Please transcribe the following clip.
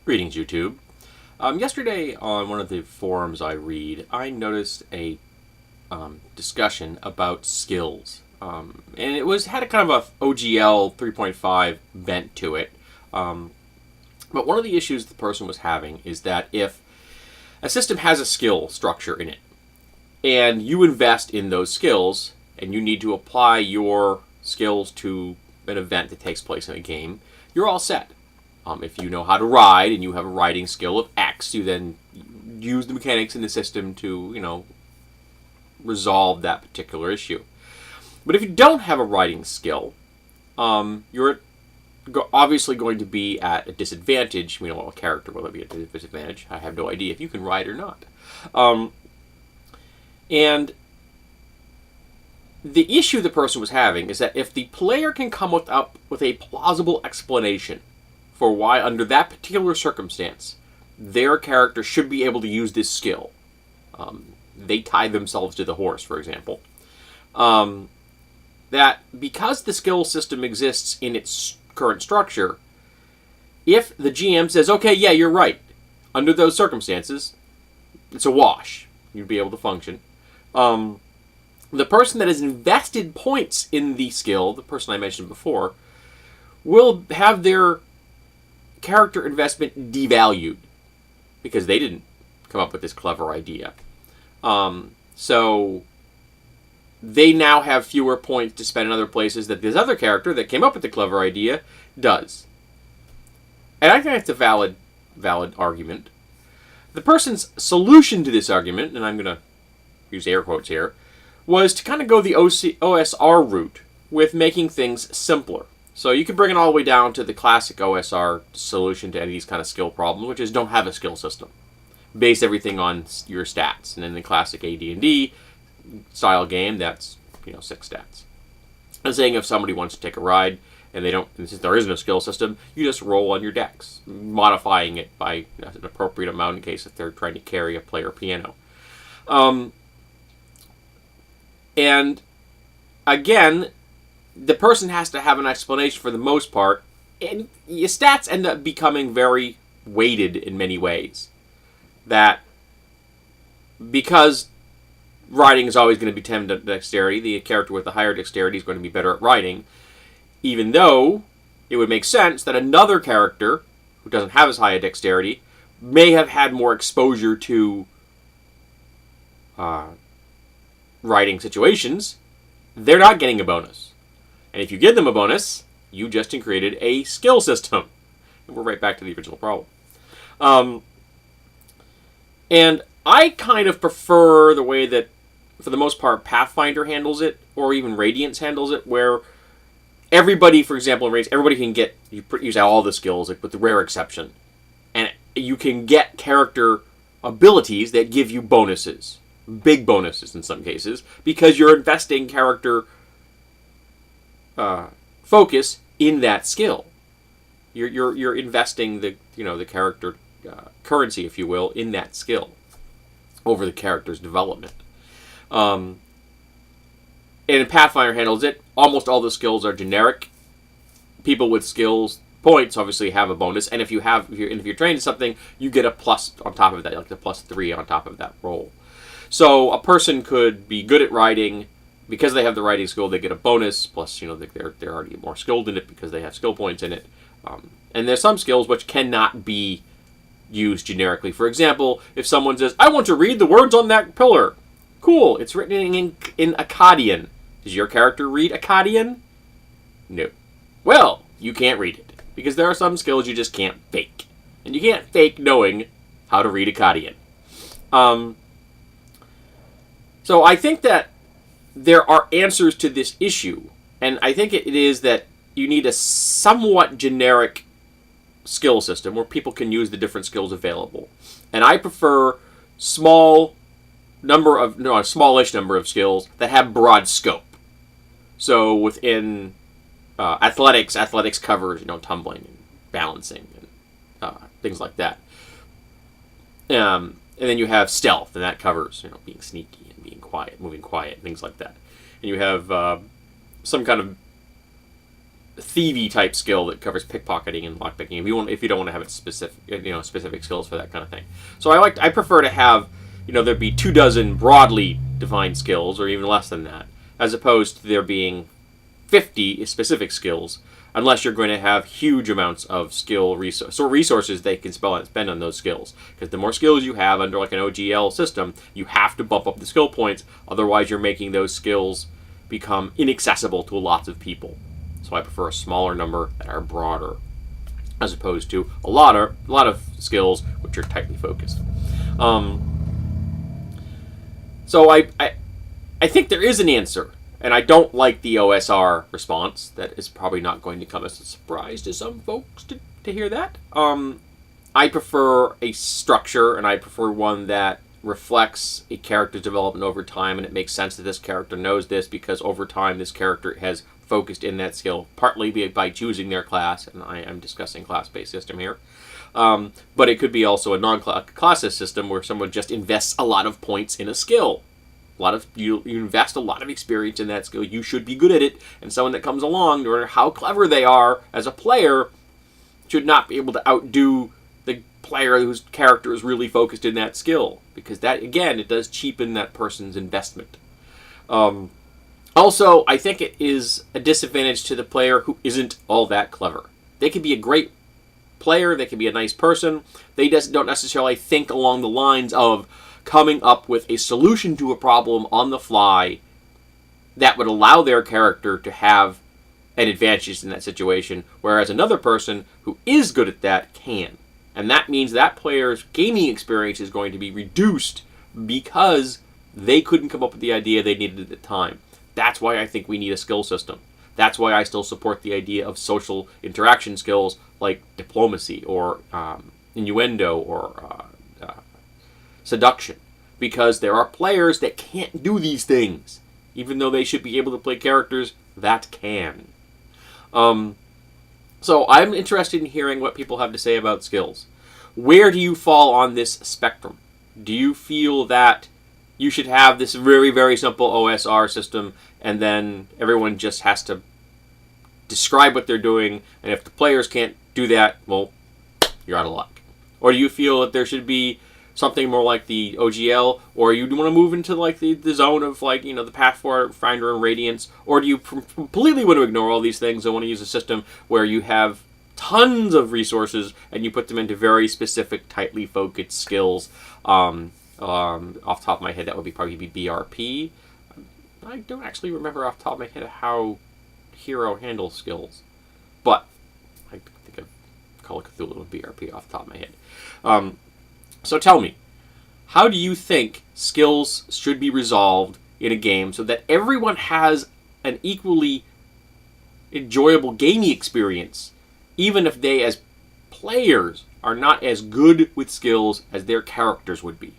Greetings, YouTube. Yesterday, on one of the forums I read, I noticed a discussion about skills, and it had a kind of a OGL 3.5 bent to it. But one of the issues the person was having is that if a system has a skill structure in it, and you invest in those skills, and you need to apply your skills to an event that takes place in a game, you're all set. If you know how to ride and you have a riding skill of X, you then use the mechanics in the system to, resolve that particular issue. But if you don't have a riding skill, you're obviously going to be at a disadvantage. We know a character will be at a disadvantage. I have no idea if you can ride or not. And the issue the person was having is that if the player can come up with a plausible explanation for why, under that particular circumstance, their character should be able to use this skill. They tie themselves to the horse, for example. That because the skill system exists in its current structure, if the GM says, okay, yeah, you're right, under those circumstances, it's a wash. You'd be able to function. The person that has invested points in the skill, the person I mentioned before, will have their character investment devalued because they didn't come up with this clever idea. So they now have fewer points to spend in other places that this other character that came up with the clever idea does. And I think that's a valid argument. The person's solution to this argument, and I'm going to use air quotes here, was to kind of go the OSR route with making things simpler. So you can bring it all the way down to the classic OSR solution to any of these kind of skill problems, which is don't have a skill system. Base everything on your stats. And in the classic AD&D style game, that's 6 stats. I'm saying if somebody wants to take a ride and since there is no skill system, you just roll on your dex, modifying it by an appropriate amount in case if they're trying to carry a player piano. And again, the person has to have an explanation for the most part, and your stats end up becoming very weighted in many ways. That because riding is always going to be 10 dexterity, the character with the higher dexterity is going to be better at riding, even though it would make sense that another character who doesn't have as high a dexterity may have had more exposure to riding situations. They're not getting a bonus. And if you give them a bonus, you just created a skill system. And we're right back to the original problem. And I kind of prefer the way that, for the most part, Pathfinder handles it, or even Radiance handles it, where everybody, for example, in Radiance, everybody can use all the skills, with the rare exception. And you can get character abilities that give you bonuses. Big bonuses in some cases, because you're investing character focus in that skill. You're investing the character currency, if you will, in that skill over the character's development. And Pathfinder handles it. Almost all the skills are generic. People with skills points obviously have a bonus, and if you're trained in something, you get a plus on top of that, like the +3 on top of that roll. So a person could be good at riding. Because they have the riding skill, they get a bonus. Plus, they're already more skilled in it because they have skill points in it. And there's some skills which cannot be used generically. For example, if someone says, "I want to read the words on that pillar," cool. It's written in Akkadian. Does your character read Akkadian? No. Well, you can't read it because there are some skills you just can't fake, and you can't fake knowing how to read Akkadian. So I think that there are answers to this issue, and I think it is that you need a somewhat generic skill system where people can use the different skills available. And I prefer a smallish number of skills that have broad scope. So within athletics covers tumbling and balancing and things like that. And then you have stealth, and that covers being sneaky and being quiet, moving quiet, things like that. And you have some kind of thievy type skill that covers pickpocketing and lockpicking. If you don't want to have it specific skills for that kind of thing. So I prefer to have, there'd be 24 broadly defined skills, or even less than that, as opposed to there being 50 specific skills, unless you're going to have huge amounts of resources they can spend on those skills. Because the more skills you have under like an OGL system, you have to bump up the skill points. Otherwise, you're making those skills become inaccessible to lots of people. So I prefer a smaller number that are broader, as opposed to a lot of skills which are tightly focused. So I think there is an answer. And I don't like the OSR response. That is probably not going to come as a surprise to some folks to hear that. I prefer a structure, and I prefer one that reflects a character's development over time, and it makes sense that this character knows this because over time this character has focused in that skill, partly by choosing their class, and I am discussing class-based system here. But it could be also a non-class system where someone just invests a lot of points in a skill. You invest a lot of experience in that skill. You should be good at it, and someone that comes along, no matter how clever they are as a player, should not be able to outdo the player whose character is really focused in that skill, because that, again, it does cheapen that person's investment. Also, I think it is a disadvantage to the player who isn't all that clever. They could be a great player, they could be a nice person, they just don't necessarily think along the lines of coming up with a solution to a problem on the fly that would allow their character to have an advantage in that situation, whereas another person who is good at that can. And that means that player's gaming experience is going to be reduced because they couldn't come up with the idea they needed at the time. That's why I think we need a skill system. That's why I still support the idea of social interaction skills like diplomacy or innuendo or seduction, because there are players that can't do these things, even though they should be able to play characters that can. So I'm interested in hearing what people have to say about skills. Where do you fall on this spectrum? Do you feel that you should have this very, very simple OSR system, and then everyone just has to describe what they're doing, and if the players can't do that, well, you're out of luck? Or do you feel that there should be something more like the OGL, or you want to move into like the zone of like, the Pathfinder and Radiance, or do you completely want to ignore all these things and want to use a system where you have tons of resources and you put them into very specific, tightly focused skills? Off the top of my head, that would probably be BRP. I don't actually remember off the top of my head how Hero handles skills, but I think of Call of Cthulhu and BRP off the top of my head. So tell me, how do you think skills should be resolved in a game so that everyone has an equally enjoyable gaming experience, even if they as players are not as good with skills as their characters would be?